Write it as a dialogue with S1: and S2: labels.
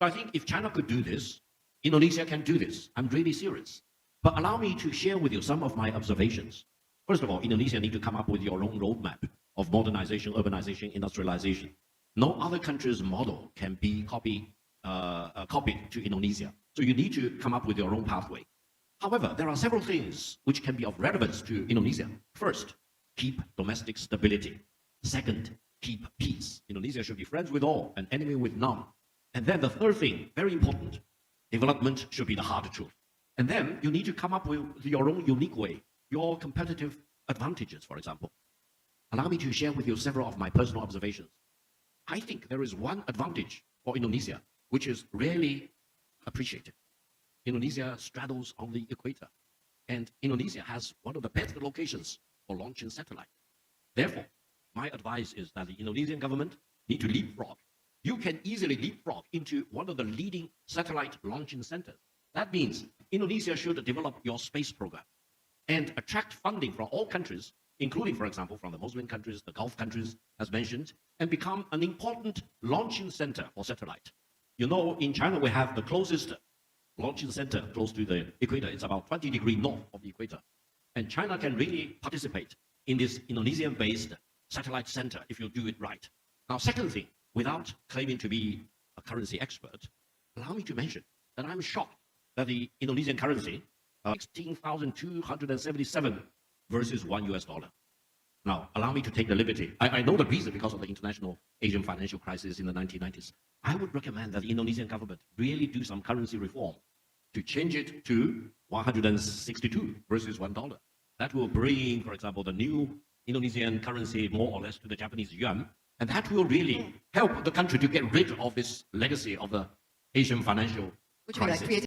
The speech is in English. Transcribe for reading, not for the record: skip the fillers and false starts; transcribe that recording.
S1: So I think if China could do this, Indonesia can do this. I'm really serious. But allow me to share with you some of my observations. First of all, Indonesia need to come up with your own roadmap of modernization, urbanization, industrialization. No other country's model can be copied to Indonesia. So you need to come up with your own pathway. However, there are several things which can be of relevance to Indonesia. First, keep domestic stability. Second, keep peace. Indonesia should be friends with all and enemy with none. And then the third thing, very important, development should be the hard truth. And then you need to come up with your own unique way, your competitive advantages, for example. Allow me to share with you several of my personal observations. I think there is one advantage for Indonesia, which is rarely appreciated. Indonesia straddles on the equator, and Indonesia has one of the best locations for launching satellite. Therefore, my advice is that the Indonesian government need to leapfrog. You can easily leapfrog into one of the leading satellite launching centers. That means Indonesia should develop your space program and attract funding from all countries, including, for example, from the Muslim countries, the Gulf countries, as mentioned, and become an important launching center for satellite. You know, in China, we have the closest launching center close to the equator. It's about 20 degrees north of the equator. And China can really participate in this Indonesian-based satellite center if you do it right. Now, second thing, without claiming to be a currency expert, allow me to mention that I'm shocked that the Indonesian currency, 16,277 versus $1. Now, allow me to take the liberty. I know the reason because of the international Asian financial crisis in the 1990s. I would recommend that the Indonesian government really do some currency reform to change it to 162 versus $1. That will bring, for example, the new Indonesian currency more or less to the Japanese yuan, and that will really help the country to get rid of this legacy of the Asian financial crisis.